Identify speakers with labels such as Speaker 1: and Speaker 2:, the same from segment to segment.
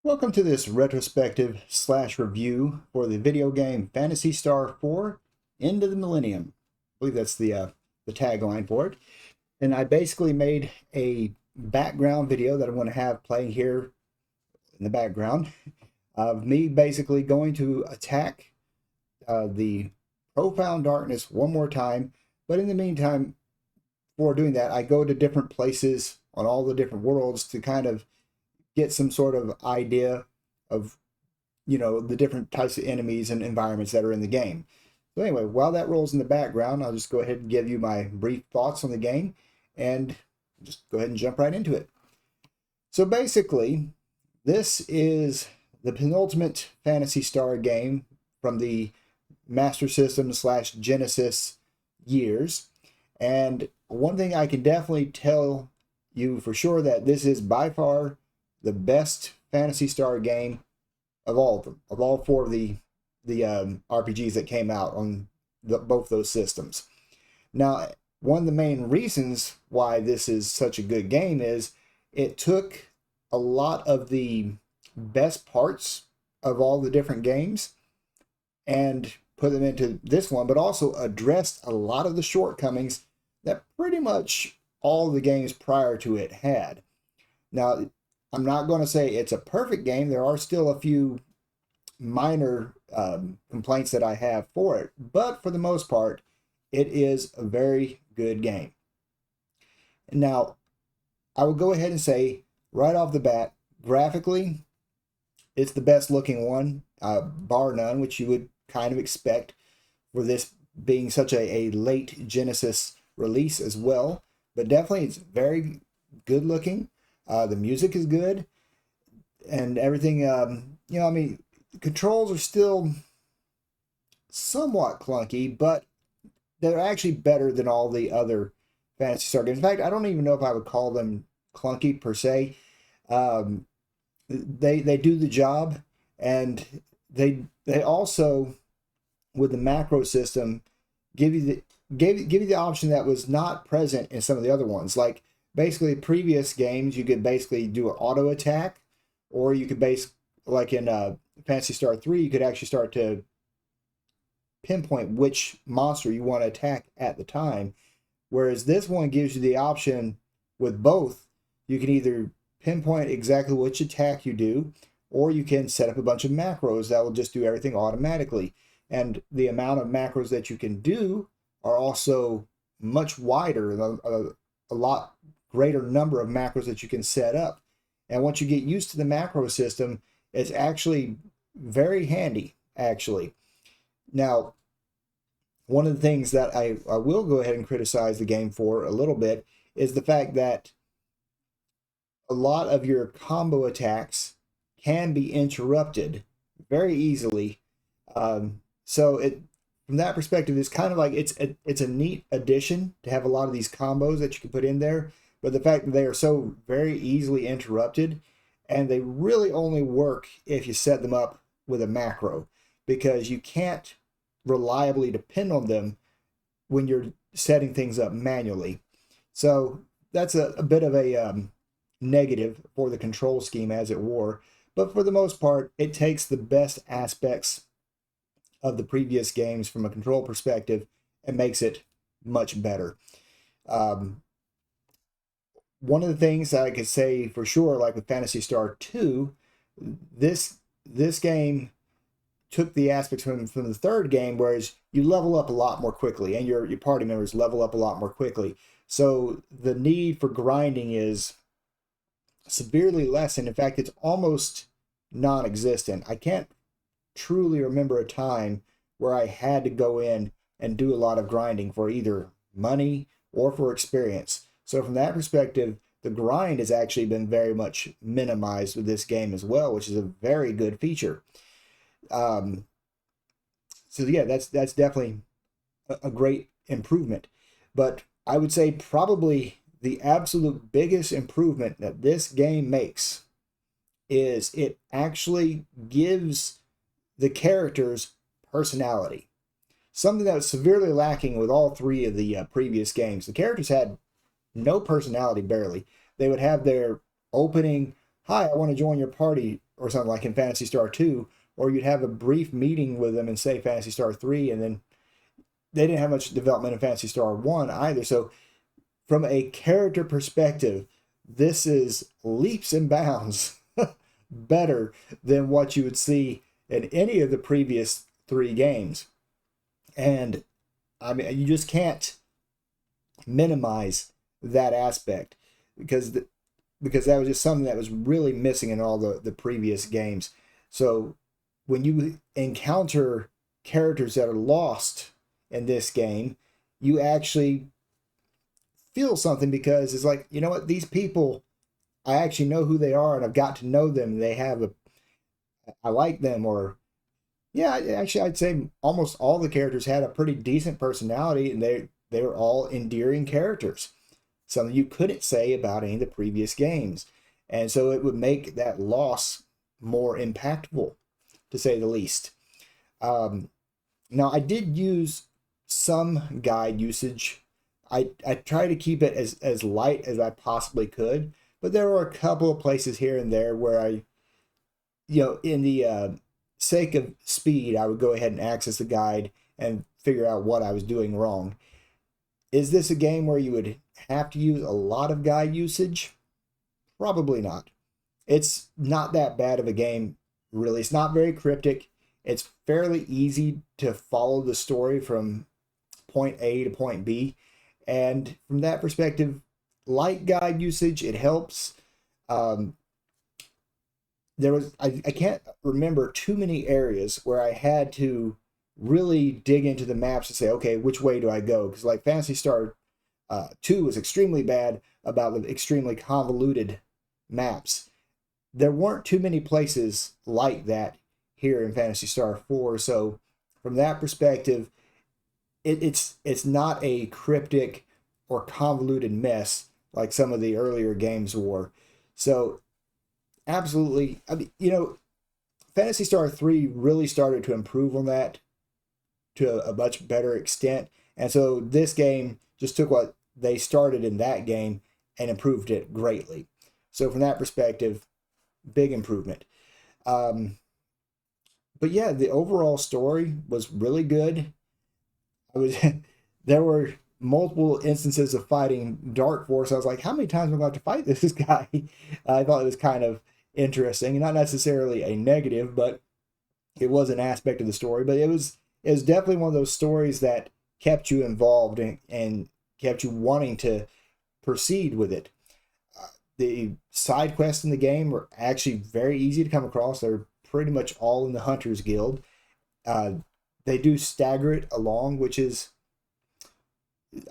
Speaker 1: Welcome to this retrospective slash review for the video game Phantasy Star IV Into the Millennium. I believe that's the tagline for it. And I basically made a background video that I'm going to have playing here in the background of me basically going to attack the Profound Darkness one more time. But in the meantime, before doing that, I go to different places on all the different worlds to kind of get some sort of idea of the different types of enemies and environments that are in the game. So anyway, while that rolls in the background, I'll just go ahead and give you my brief thoughts on the game and just go ahead and jump right into it. So basically, this is the penultimate Phantasy Star game from the Master System slash Genesis years. And one thing I can definitely tell you for sure that this is by far the best Phantasy Star game of all of them, of all four of the RPGs that came out on both those systems. Now, one of the main reasons why this is such a good game is it took a lot of the best parts of all the different games and put them into this one, but also addressed a lot of the shortcomings that pretty much all the games prior to it had. Now, I'm not going to say it's a perfect game. There are still a few minor complaints that I have for it, but for the most part, it is a very good game. Now, I will go ahead and say right off the bat, graphically, it's the best looking one, bar none, which you would kind of expect for this being such a late Genesis release as well. But definitely, it's very good looking. The music is good, and everything. Controls are still somewhat clunky, but they're actually better than all the other Phantasy Star games. In fact, I don't even know if I would call them clunky per se. They do the job, and they also, with the macro system, give you the option that was not present in some of the other ones. Like basically previous games, you could basically do an auto attack, or you could like in Phantasy Star 3, you could actually start to pinpoint which monster you want to attack at the time. Whereas this one gives you the option with both. You can either pinpoint exactly which attack you do, or you can set up a bunch of macros that will just do everything automatically. And the amount of macros that you can do are also much wider, a lot greater number of macros that you can set up. And once you get used to the macro system, it's actually very handy, actually. Now, one of the things that I will go ahead and criticize the game for a little bit is the fact that a lot of your combo attacks can be interrupted very easily. So from that perspective, it's kind of like it's a neat addition to have a lot of these combos that you can put in there. But the fact that they are so very easily interrupted, and they really only work if you set them up with a macro, because you can't reliably depend on them when you're setting things up manually. So that's a bit of a negative for the control scheme, as it were. But for the most part, it takes the best aspects of the previous games from a control perspective and makes it much better. One of the things that I could say for sure, like with Phantasy Star 2, this game took the aspects from the third game, whereas you level up a lot more quickly, and your party members level up a lot more quickly. So the need for grinding is severely lessened. In fact, it's almost non-existent. I can't truly remember a time where I had to go in and do a lot of grinding for either money or for experience. So from that perspective, the grind has actually been very much minimized with this game as well, which is a very good feature. So yeah, that's definitely a great improvement. But I would say probably the absolute biggest improvement that this game makes is it actually gives the characters personality. Something that was severely lacking with all three of the previous games. The characters had no personality, barely. They would have their opening, "Hi, I want to join your party," or something like in Phantasy Star 2, or you'd have a brief meeting with them in, say, Phantasy Star 3, and then they didn't have much development in Phantasy Star 1 either. So from a character perspective, this is leaps and bounds better than what you would see in any of the previous 3 games. And I mean, you just can't minimize that aspect, because that was just something that was really missing in all the previous games. So when you encounter characters that are lost in this game, you actually feel something, because it's like, you know what, these people, I actually know who they are, and I've got to know them. They have I like them. Or yeah, actually I'd say almost all the characters had a pretty decent personality, and they were all endearing characters, something you couldn't say about any of the previous games. And so it would make that loss more impactful, to say the least. Now, I did use some guide usage. I try to keep it as light as I possibly could, but there were a couple of places here and there where I, in the sake of speed, I would go ahead and access the guide and figure out what I was doing wrong. Is this a game where you would have to use a lot of guide usage? Probably not. It's not that bad of a game, really. It's not very cryptic. It's fairly easy to follow the story from point A to point B. And from that perspective, light guide usage, it helps. I can't remember too many areas where I had to really dig into the maps and say, okay, which way do I go? Because like Phantasy Star 2 was extremely bad about the extremely convoluted maps. There weren't too many places like that here in Phantasy Star 4. So from that perspective, it's not a cryptic or convoluted mess like some of the earlier games were. So absolutely, I mean, Phantasy Star 3 really started to improve on that to a much better extent. And so this game just took what they started in that game and improved it greatly. So from that perspective, big improvement. But yeah, the overall story was really good. There were multiple instances of fighting Dark Force. I was like, how many times am I going to fight this guy? I thought it was kind of interesting, not necessarily a negative, but it was an aspect of the story. But it was definitely one of those stories that kept you involved and kept you wanting to proceed with it. The side quests in the game were actually very easy to come across. They're pretty much all in the Hunters Guild. They do stagger it along, which is,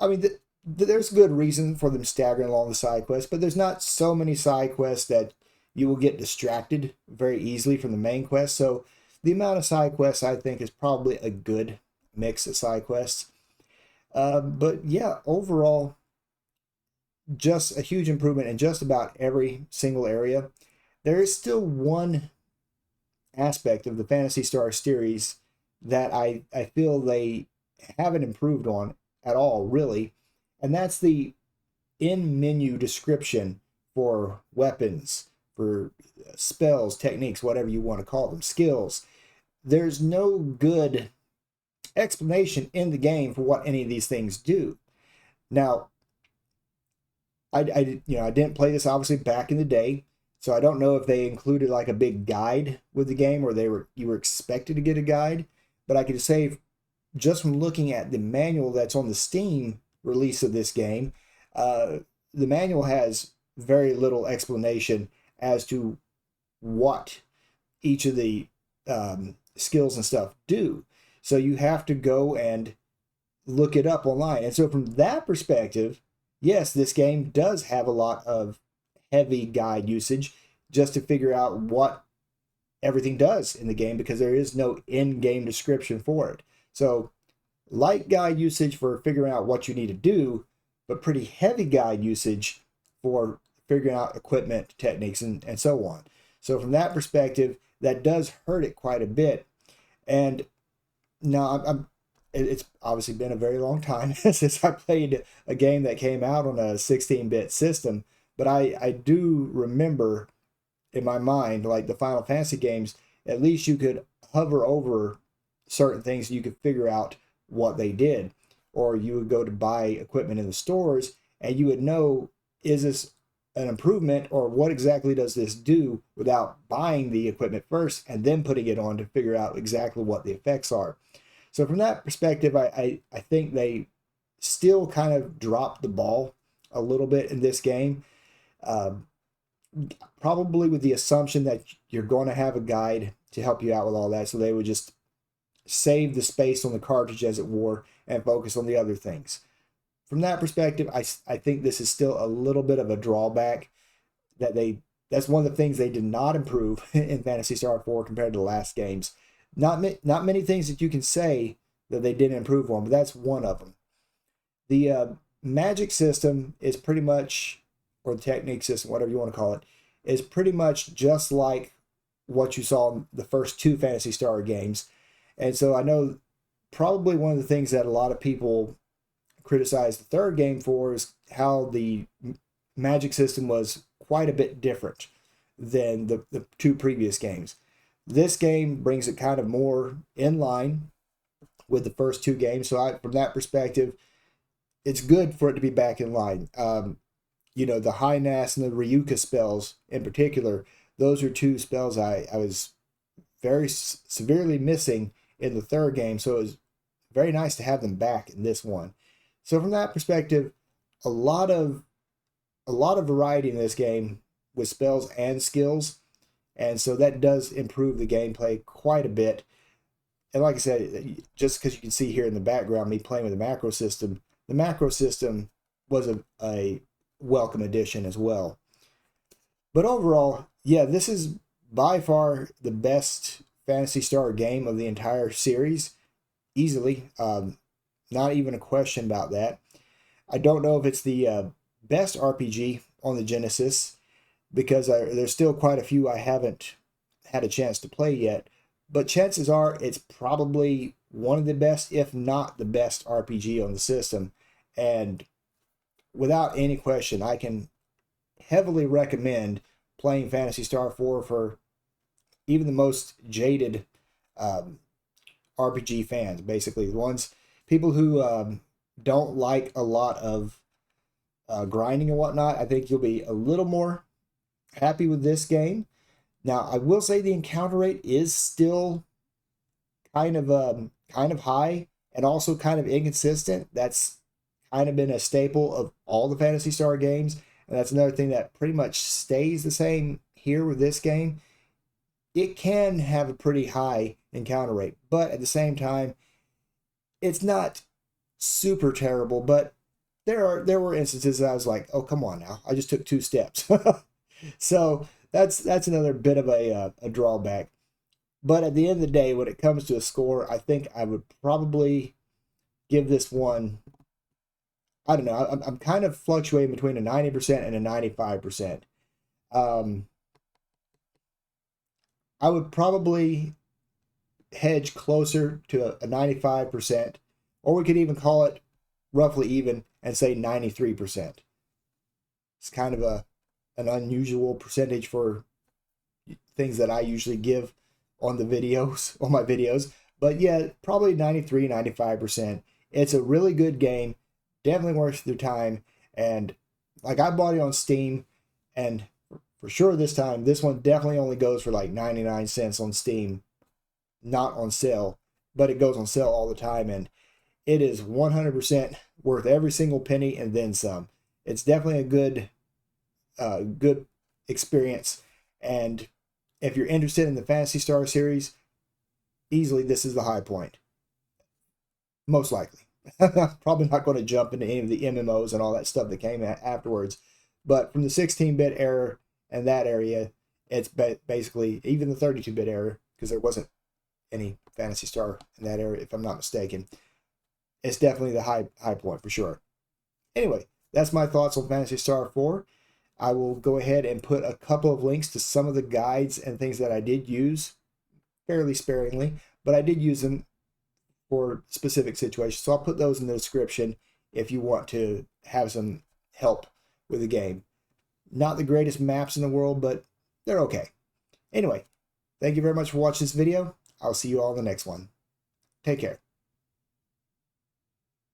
Speaker 1: I mean, there's good reason for them staggering along the side quests, but there's not so many side quests that you will get distracted very easily from the main quest. So the amount of side quests, I think, is probably a good mix of side quests. But yeah, overall, just a huge improvement in just about every single area. There is still one aspect of the Phantasy Star series that I feel they haven't improved on at all, really, and that's the in-menu description for weapons, for spells, techniques, whatever you want to call them, skills. There's no good explanation in the game for what any of these things do. Now, I didn't play this obviously back in the day, so I don't know if they included like a big guide with the game, or you were expected to get a guide. But I could say, just from looking at the manual that's on the Steam release of this game, the manual has very little explanation as to what each of the skills and stuff do. So you have to go and look it up online. And so from that perspective, yes, this game does have a lot of heavy guide usage just to figure out what everything does in the game, because there is no in-game description for it. So light guide usage for figuring out what you need to do, but pretty heavy guide usage for figuring out equipment, techniques, and so on. So from that perspective, that does hurt it quite a bit. And now it's obviously been a very long time since I played a game that came out on a 16-bit system, but I do remember in my mind, like the Final Fantasy games, at least you could hover over certain things and you could figure out what they did. Or you would go to buy equipment in the stores and you would know, is this an improvement or what exactly does this do, without buying the equipment first and then putting it on to figure out exactly what the effects are. So from that perspective, I think they still kind of dropped the ball a little bit in this game. Um, Probably with the assumption that you're going to have a guide to help you out with all that. So they would just save the space on the cartridge, as it were, and focus on the other things. From that perspective, I think this is still a little bit of a drawback, that's one of the things they did not improve in Phantasy Star 4 compared to the last games. Not many things that you can say that they didn't improve on, but that's one of them. The magic system is pretty much, or the technique system, whatever you want to call it, is pretty much just like what you saw in the first two Phantasy Star games. And so I know probably one of the things that a lot of people criticize the third game for is how the magic system was quite a bit different than the two previous games. This game brings it kind of more in line with the first two games. So from that perspective, it's good for it to be back in line. The High Nas and the Ryuka spells in particular, those are two spells I was very severely missing in the third game. So it was very nice to have them back in this one. So from that perspective, a lot of variety in this game with spells and skills. And so that does improve the gameplay quite a bit. And like I said, just because you can see here in the background me playing with the macro system was a welcome addition as well. But overall, yeah, this is by far the best Phantasy Star game of the entire series, easily. Not even a question about that. I don't know if it's the best RPG on the Genesis, because there's still quite a few I haven't had a chance to play yet. But chances are it's probably one of the best, if not the best RPG on the system. And without any question, I can heavily recommend playing Phantasy Star 4 for even the most jaded RPG fans, basically. The ones, people who don't like a lot of grinding and whatnot. I think you'll be a little more happy with this game. Now, I will say the encounter rate is still kind of high and also kind of inconsistent. That's kind of been a staple of all the Phantasy Star games, and that's another thing that pretty much stays the same here with this game. It can have a pretty high encounter rate, but at the same time, it's not super terrible. But there were instances that I was like, oh, come on now, I just took 2 steps. So that's another bit of a drawback. But at the end of the day, when it comes to a score, I think I would probably give this one, I don't know, I'm kind of fluctuating between a 90% and a 95%. I would probably hedge closer to a 95%, or we could even call it roughly even and say 93%. It's kind of an unusual percentage for things that I usually give on the videos, on my videos. But yeah, probably 93, 95%. It's a really good game. Definitely worth your time. And like, I bought it on Steam, and for sure this time, this one definitely only goes for like 99 cents on Steam, not on sale, but it goes on sale all the time, and it is 100% worth every single penny and then some. It's definitely a good experience, and if you're interested in the Phantasy Star series, easily this is the high point. Most likely. Probably not going to jump into any of the MMOs and all that stuff that came afterwards, but from the 16-bit era and that area, it's basically, even the 32-bit era, because there wasn't any Phantasy Star in that area, if I'm not mistaken, it's definitely the high point for sure. Anyway, that's my thoughts on Phantasy Star 4. I will go ahead and put a couple of links to some of the guides and things that I did use, fairly sparingly, but I did use them for specific situations. So I'll put those in the description if you want to have some help with the game. Not the greatest maps in the world, but they're okay. Anyway, thank you very much for watching this video. I'll see you all in the next one. Take care.